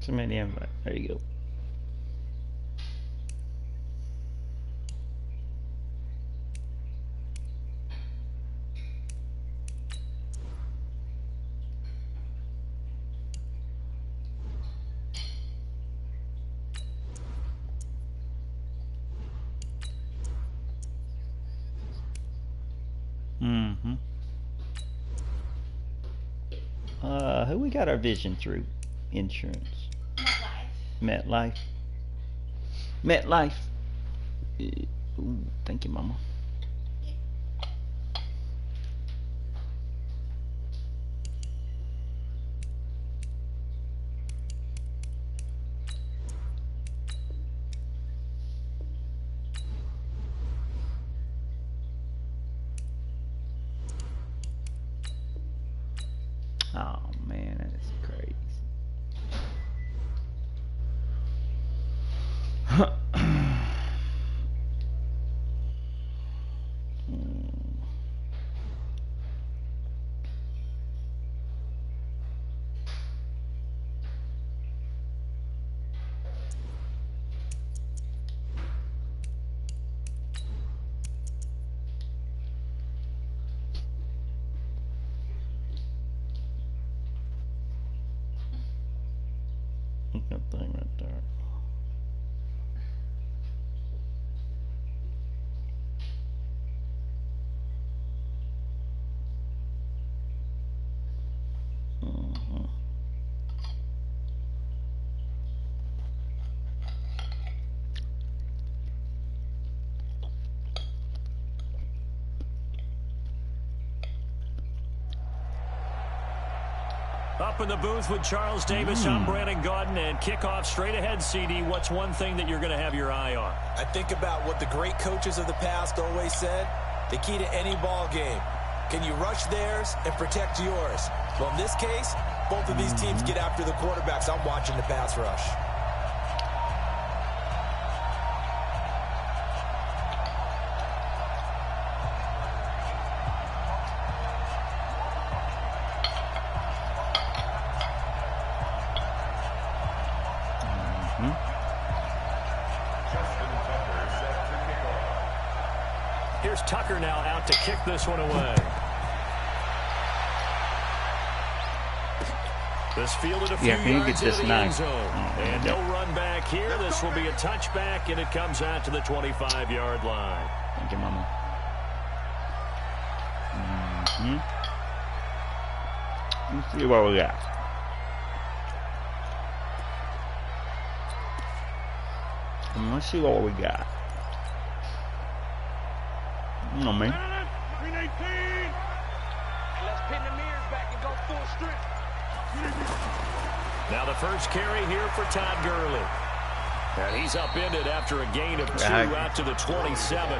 Submit the invite. There you go. Who we got our vision through? Insurance. MetLife. MetLife. Ooh, thank you, Mama. Oh man, that's crazy. That thing right there. Up in the booth with Charles Davis, I'm Brandon Gaudin, and kickoff straight ahead, CD. What's one thing that you're going to have your eye on? I think about what the great coaches of the past always said. The key to any ball game. Can you rush theirs and protect yours? Well, in this case, both of these teams get after the quarterbacks. I'm watching the pass rush. Here's Tucker now out to kick this one away. This fielded a few yards into the end zone. And no run back here. This will be a touchback, and it comes out to the 25-yard line. Thank you, Mama. Let's see what we got. Let's see what we got. No, man. Let's pin the mirrors back and go full strength. Now the first carry here for Todd Gurley. And he's upended after a gain of 2 out to the 27.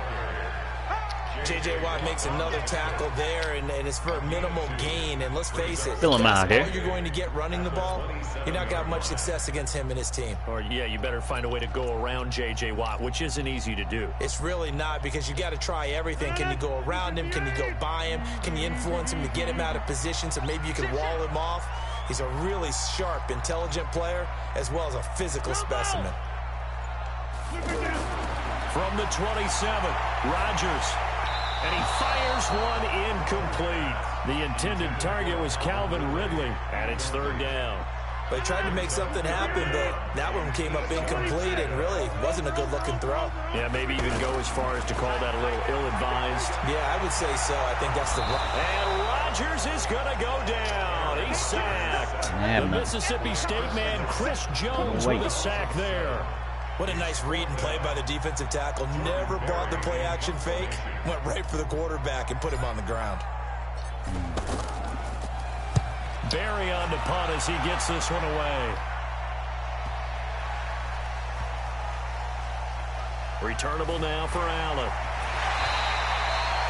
J.J. Watt makes another tackle there, and it's for a minimal gain. And let's face it, Fill him out here. all you're going to get running the ball, you're not got much success against him and his team. Or, yeah, you better find a way to go around J.J. Watt, which isn't easy to do. It's really not, because you got to try everything. Can you go around him? Can you go by him? Can you influence him to get him out of position so maybe you can wall him off? He's a really sharp, intelligent player, as well as a physical specimen. From the 27, Rodgers. And he fires one incomplete. The intended target was Calvin Ridley, and it's third down. They tried to make something happen, but that one came up incomplete and really wasn't a good-looking throw. Yeah, maybe even go as far as to call that a little ill-advised. Yeah, I would say so. I think that's the right. And Rodgers is going to go down. He's sacked. The Mississippi State man, Chris Jones, with a sack there. What a nice read and play by the defensive tackle. Never bought the play-action fake. Went right for the quarterback and put him on the ground. Barry on the punt as he gets this one away. Returnable now for Allen.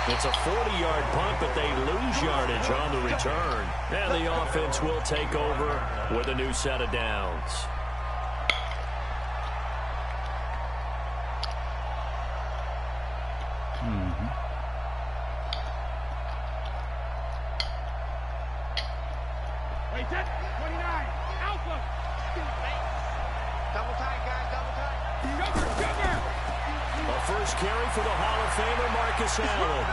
It's a 40-yard punt, but they lose yardage on the return. And the offense will take over with a new set of downs. Wait, 29, Alpha. Double tight, guys, double tight. Sugar. A first carry for the Hall of Famer Marcus Allen.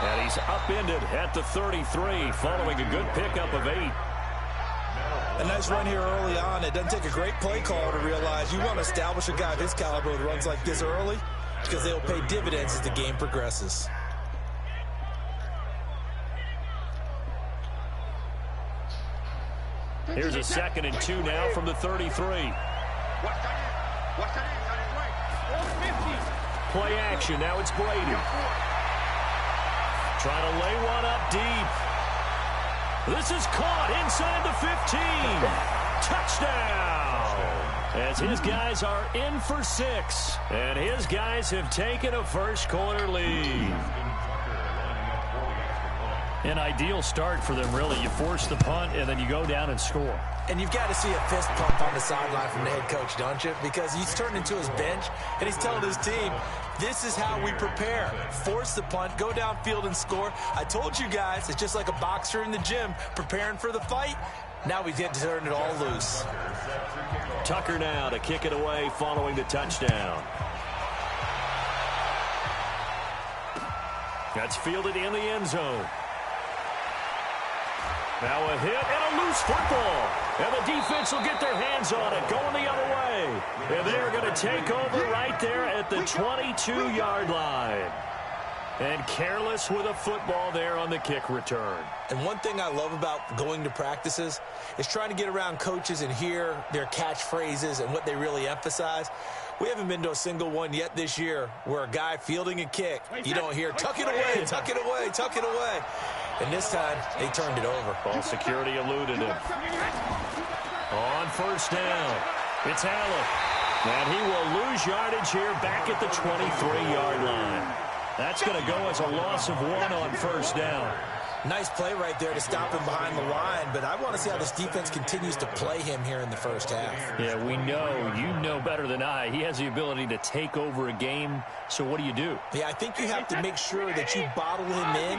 And he's upended at the 33 following a good pickup of 8. A nice run here early on. It doesn't take a great play call to realize you want to establish a guy of his caliber with runs like this early because they'll pay dividends as the game progresses. Here's a 2nd and 2 now from the 33. What's that in? On his way. 50. Play action. Now it's Brady. Trying to lay one up deep. This is caught inside the 15. Touchdown. As his guys are in for 6. And his guys have taken a first-quarter lead. An ideal start for them, really. You force the punt, and then you go down and score. And you've got to see a fist pump on the sideline from the head coach, don't you? Because he's turned into his bench, and he's telling his team, this is how we prepare. Force the punt, go downfield and score. I told you guys, it's just like a boxer in the gym preparing for the fight. Now we get to turn it all loose. Tucker now to kick it away following the touchdown. That's fielded in the end zone. Now a hit and a loose football. And the defense will get their hands on it, going the other way. And they're going to take over right there at the 22-yard line. And careless with a football there on the kick return. And one thing I love about going to practices is trying to get around coaches and hear their catchphrases and what they really emphasize. We haven't been to a single one yet this year where a guy fielding a kick, you don't hear, tuck it away, tuck it away, tuck it away. And this time, they turned it over. Ball security eluded him. On first down, it's Allen. And he will lose yardage here back at the 23-yard line. That's going to go as a loss of 1 on first down. Nice play right there to stop him behind the line, but I want to see how this defense continues to play him here in the first half. Yeah, we know. You know better than I. He has the ability to take over a game, so what do you do? Yeah, I think you have to make sure that you bottle him in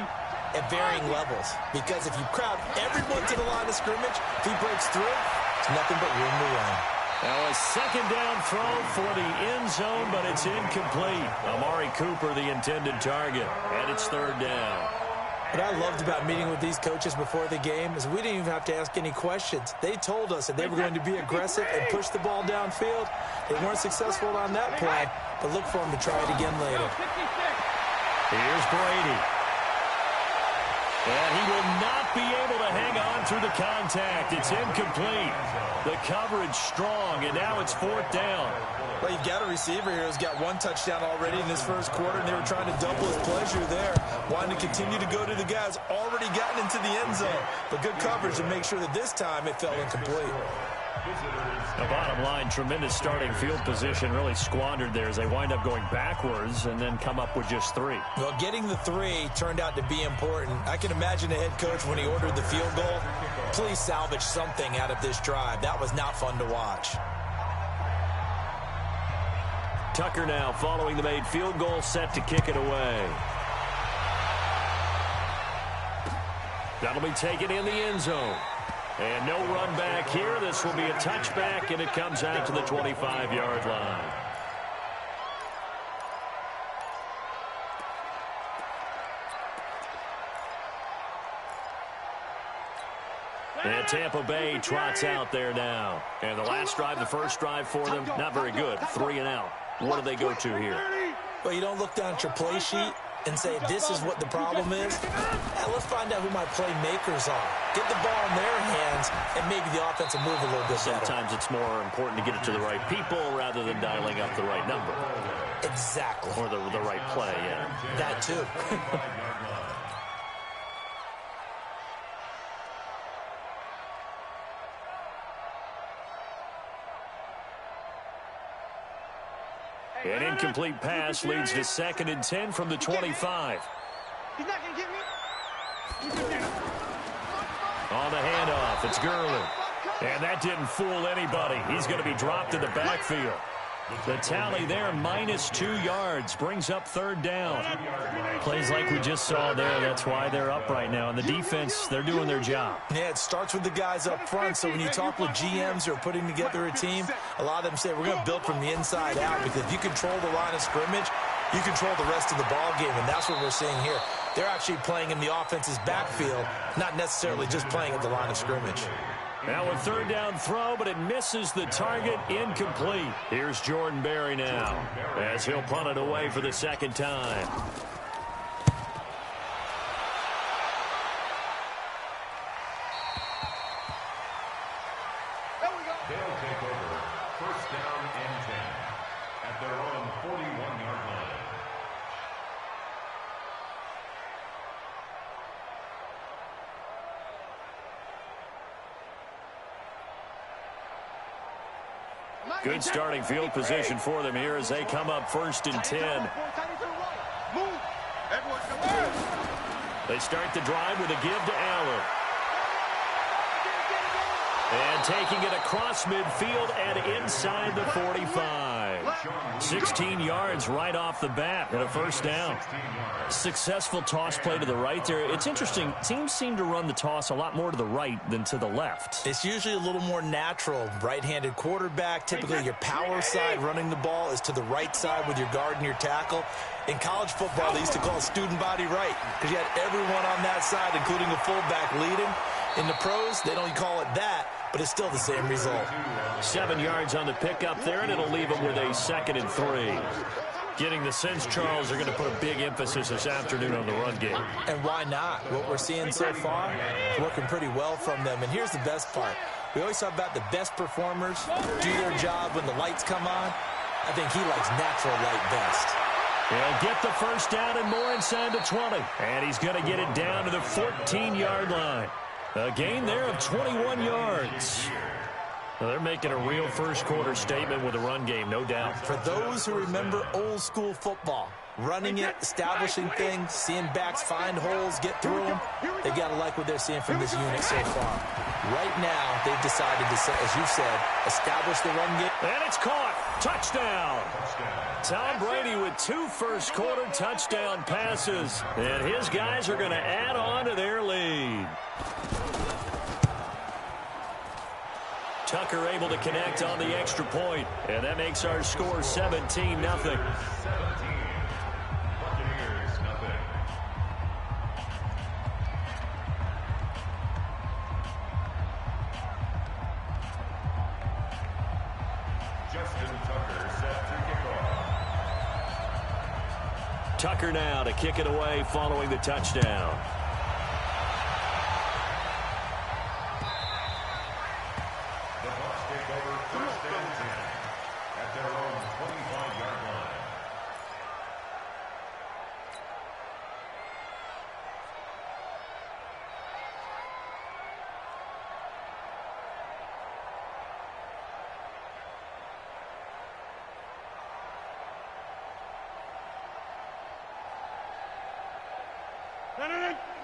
at varying levels, because if you crowd everyone to the line of scrimmage, if he breaks through, it's nothing but room to run. Now a second down throw for the end zone, but it's incomplete. Amari Cooper, the intended target, and it's third down. What I loved about meeting with these coaches before the game is we didn't even have to ask any questions. They told us that they were going to be aggressive and push the ball downfield. They weren't successful on that play, but look for them to try it again later. Here's Brady. And he will not be able to hang on through the contact. It's incomplete. The coverage strong, and now it's fourth down. Well, you've got a receiver here who's got 1 touchdown already in this first quarter, and they were trying to double his pleasure there, wanting to continue to go to the guys already gotten into the end zone. But good coverage to make sure that this time it fell incomplete. The bottom line, tremendous starting field position, really squandered there as they wind up going backwards and then come up with just 3. Well, getting the 3 turned out to be important. I can imagine the head coach when he ordered the field goal. Please salvage something out of this drive. That was not fun to watch. Tucker now following the made field goal, set to kick it away. That'll be taken in the end zone. And no run back here. This will be a touchback, and it comes out to the 25-yard line. And Tampa Bay trots out there now. And the last drive, the first drive for them, not very good. 3 and out. What do they go to here? Well, you don't look down at your play sheet. and say, this is what the problem is? Let's find out who my playmakers are. Get the ball in their hands, and maybe the offense will move a little bit better. Sometimes it's more important to get it to the right people rather than dialing up the right number. Exactly. Or the right play, yeah. That too. An incomplete pass leads to 2nd and 10 from the 25. He's not going to get me. On the handoff, it's Gurley. And that didn't fool anybody. He's going to be dropped in the backfield. The tally there, -2 yards, brings up 3rd down. Plays like we just saw there. That's why they're up right now. And the defense, they're doing their job. Yeah, it starts with the guys up front. So when you talk with GMs who are putting together a team, a lot of them say, we're going to build from the inside out. Because if you control the line of scrimmage, you control the rest of the ball game. And that's what we're seeing here. They're actually playing in the offense's backfield, not necessarily just playing at the line of scrimmage. Now a 3rd down throw, but it misses the target, incomplete. Here's Jordan Berry now, as he'll punt it away for the 2nd time. They'll take over 1st down and 10 at their own 41-yard line. Good starting field position for them here as they come up 1st and 10. They start the drive with a give to Allen. And taking it across midfield and inside the 45. 16 yards right off the bat and a 1st down. Successful toss play to the right there. It's interesting. Teams seem to run the toss a lot more to the right than to the left. It's usually a little more natural. Right-handed quarterback, typically your power side running the ball is to the right side with your guard and your tackle. In college football, they used to call it student body right because you had everyone on that side, including a fullback leading. In the pros, they don't call it that, but it's still the same result. 7 yards on the pickup there, and it'll leave them with a 2nd and 3. Getting the sense, Charles, are going to put a big emphasis this afternoon on the run game. And why not? What we're seeing so far is working pretty well from them. And here's the best part. We always talk about the best performers do their job when the lights come on. I think he likes natural light best. He'll get the 1st down and more inside the 20. And he's going to get it down to the 14-yard line. A gain there of 21 yards. Well, they're making a real 1st quarter statement with a run game, no doubt. For those who remember old school football, running it, establishing things, seeing backs find holes, get through them, they've got to like what they're seeing from this unit so far. Right now, they've decided to, as you said, establish the run game. And it's caught. Touchdown. Tom Brady with 2 1st quarter touchdown passes. And his guys are going to add on to their lead. Tucker able to connect on the extra point, and that makes our score 17-0. 17. Buccaneers, nothing. Justin Tucker set to kick off. Tucker now to kick it away following the touchdown.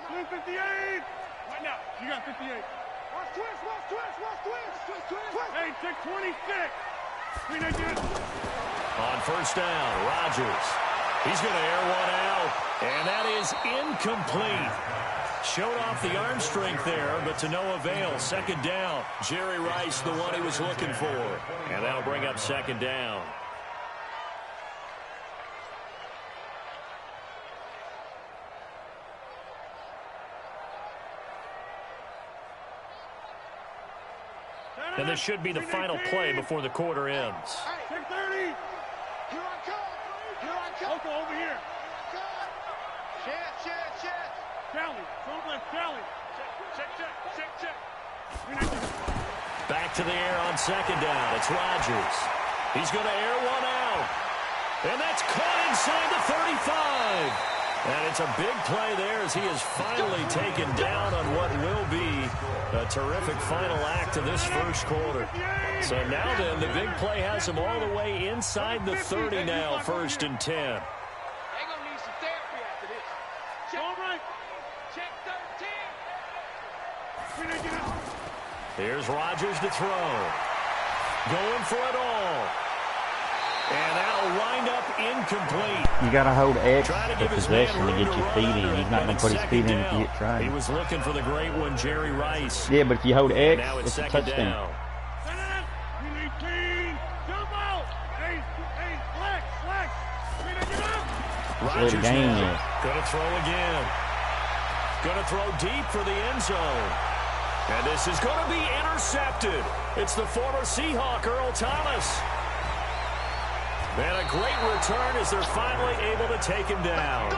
No, 58. Right now, you got 58. Watch twist. Hey, check 26. On 1st down, Rodgers. He's going to air one out, and that is incomplete. Showed off the arm strength there, but to no avail. 2nd down. Jerry Rice, the one he was looking for. And that'll bring up 2nd down. And this should be the final play before the quarter ends. Check 30. Here I come. Over here. Charlie, front left, Charlie. Check. Back to the air on second down. It's Rodgers. He's going to air one out. And that's caught inside the 35. And it's a big play there as he is finally taken down on what will be a terrific final act of this first quarter. So now then, the big play has him all the way inside the 30 now, 1st and 10. They're going to need some therapy after this. All right. Check 13. Here's Rodgers to throw. Going for it all. And that'll wind up incomplete. You got to hold X for possession to get your feet in. He's not going to put his feet in if you get tried. He was looking for the great one, Jerry Rice. Yeah, but if you hold X, now it's a touchdown. Down. Rodgers the game is. Gonna throw again. Gonna throw deep for the end zone. And this is going to be intercepted. It's the former Seahawk, Earl Thomas. And a great return as they're finally able to take him down.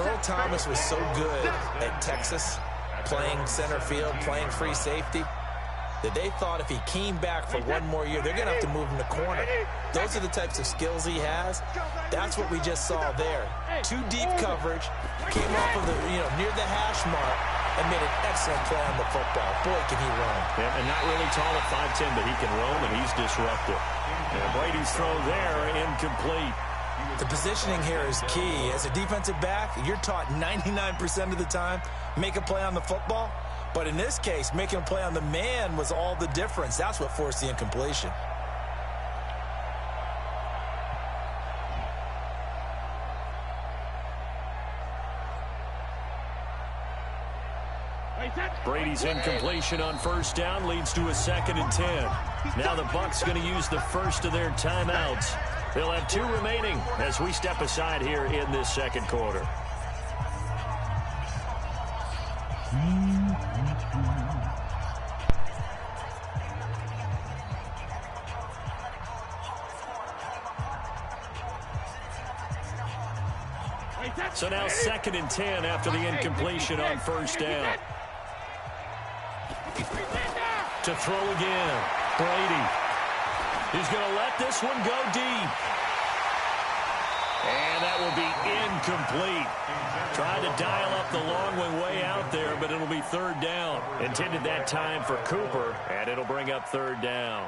Earl Thomas was so good at Texas, playing center field, playing free safety, that they thought if he came back for one more year, they're going to have to move him to corner. Those are the types of skills he has. That's what we just saw there. 2 deep coverage, came off of the, near the hash mark, and made an excellent play on the football. Boy, can he run. Yeah, and not really tall at 5'10", but he can roam, and he's disruptive. And Brady's throw there, incomplete. The positioning here is key. As a defensive back, you're taught 99% of the time, make a play on the football. But in this case, making a play on the man was all the difference. That's what forced the incompletion. Brady's incompletion on 1st down leads to a 2nd and 10. Now the Bucs going to use the first of their timeouts. They'll have 2 remaining as we step aside here in this 2nd quarter. So now 2nd and 10 after the incompletion on 1st down. To throw again, Brady. He's going to let this one go deep. And that will be incomplete. Tried to dial up the long way out there, but it'll be 3rd down. Intended that time for Cooper, and it'll bring up 3rd down.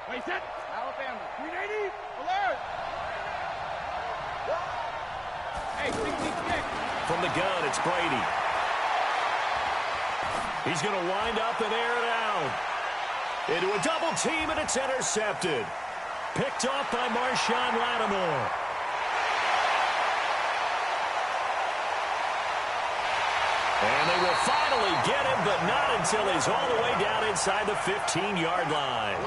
Wait, set. Alabama. 380. Alert. Hey, 66. From the gun, it's Brady. He's going to wind up and air it out. Into a double team, and it's intercepted. Picked off by Marshawn Lattimore. And they will finally get him, but not until he's all the way down inside the 15-yard line.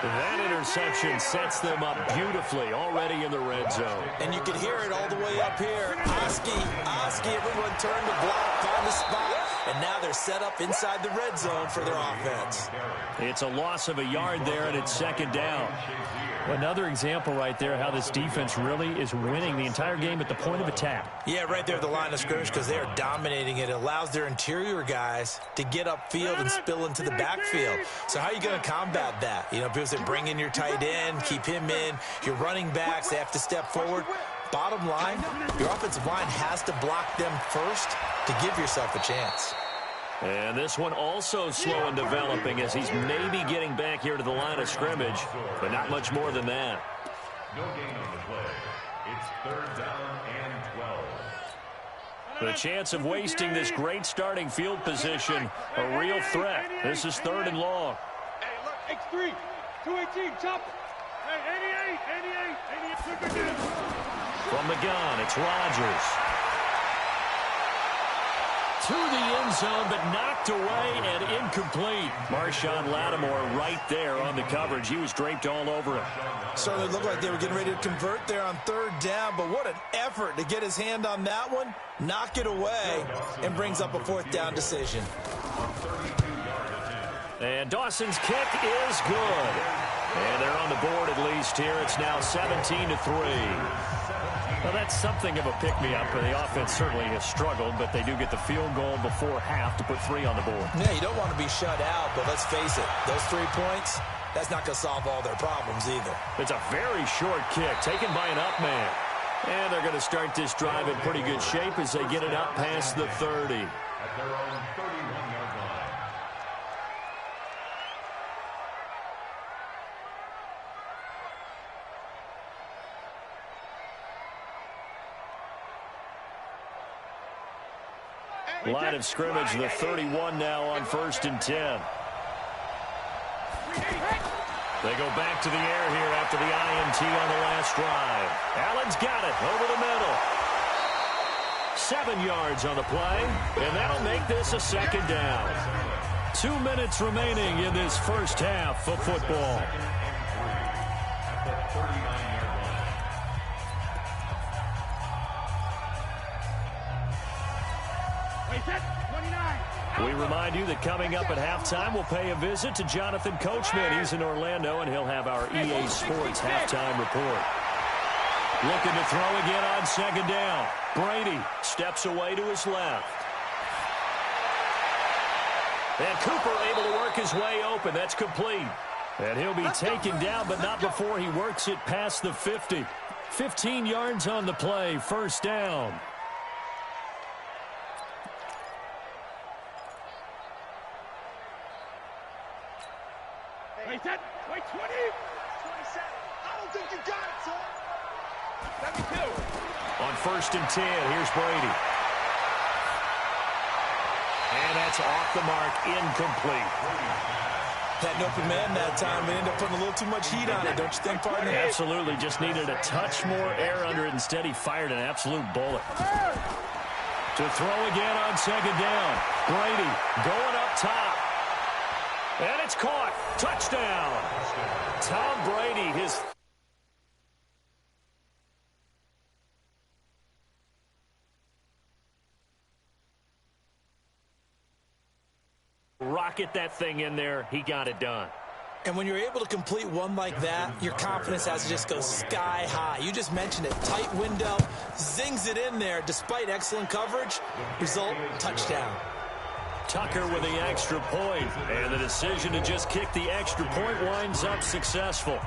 That interception sets them up beautifully already in the red zone. And you can hear it all the way up here. Oski, everyone turned to block, found the spot, and now they're set up inside the red zone for their offense. It's a loss of a yard there, and it's 2nd down. Well, another example right there how this defense really is winning the entire game at the point of attack. Yeah, right there at the line of scrimmage because they are dominating it. It allows their interior guys to get upfield and spill into the backfield. So how are you going to combat that? Because they bring in your tight end, keep him in. Your running backs, they have to step forward. Bottom line, your offensive line has to block them first to give yourself a chance. And this one also slow in developing as he's maybe getting back here to the line of scrimmage, but not much more than that. No gain on the play. It's 3rd down and 12. The chance of wasting this great starting field position, a real threat. This is 3rd and long. Hey, look, X3, 218, chop. Hey, 88. From the gun, it's Rodgers. To the end zone, but knocked away and incomplete. Marshawn Lattimore right there on the coverage. He was draped all over him. Certainly looked like they were getting ready to convert there on 3rd down, but what an effort to get his hand on that one, knock it away, and brings up a 4th down decision. And Dawson's kick is good. And they're on the board at least here. It's now 17-3. Well, that's something of a pick-me-up. The offense certainly has struggled, but they do get the field goal before half to put 3 on the board. Yeah, you don't want to be shut out, but let's face it, those 3 points, that's not going to solve all their problems either. It's a very short kick taken by an up man. And they're going to start this drive in pretty good shape as they get it up past the 30. At their own 31-yard line. Line of scrimmage, the 31 now on 1st and 10. They go back to the air here after the INT on the last drive. Allen's got it over the middle. 7 yards on the play, and that'll make this a 2nd down. 2 minutes remaining in this first half of football. We remind you that coming up at halftime, we'll pay a visit to Jonathan Coachman. He's in Orlando, and he'll have our EA Sports halftime report. Looking to throw again on 2nd down. Brady steps away to his left. And Cooper able to work his way open. That's complete. And he'll be taken down, but not before he works it past the 50. 15 yards on the play, 1st down. Wait, 20? 27. I don't think you got it, son. 72. On 1st and 10, here's Brady. And that's off the mark, incomplete. Had an open man that time and ended up putting a little too much heat on it, don't you think, partner? Absolutely, just needed a touch more air under it. Instead, he fired an absolute bullet. To throw again on 2nd down. Brady going up top. And it's caught. Touchdown. Tom Brady, his rocket that thing in there. He got it done. And when you're able to complete one like that, your confidence has to just go sky high. You just mentioned it. Tight window, zings it in there despite excellent coverage. Result, touchdown. Tucker with the extra point, and the decision to just kick the extra point winds up successful.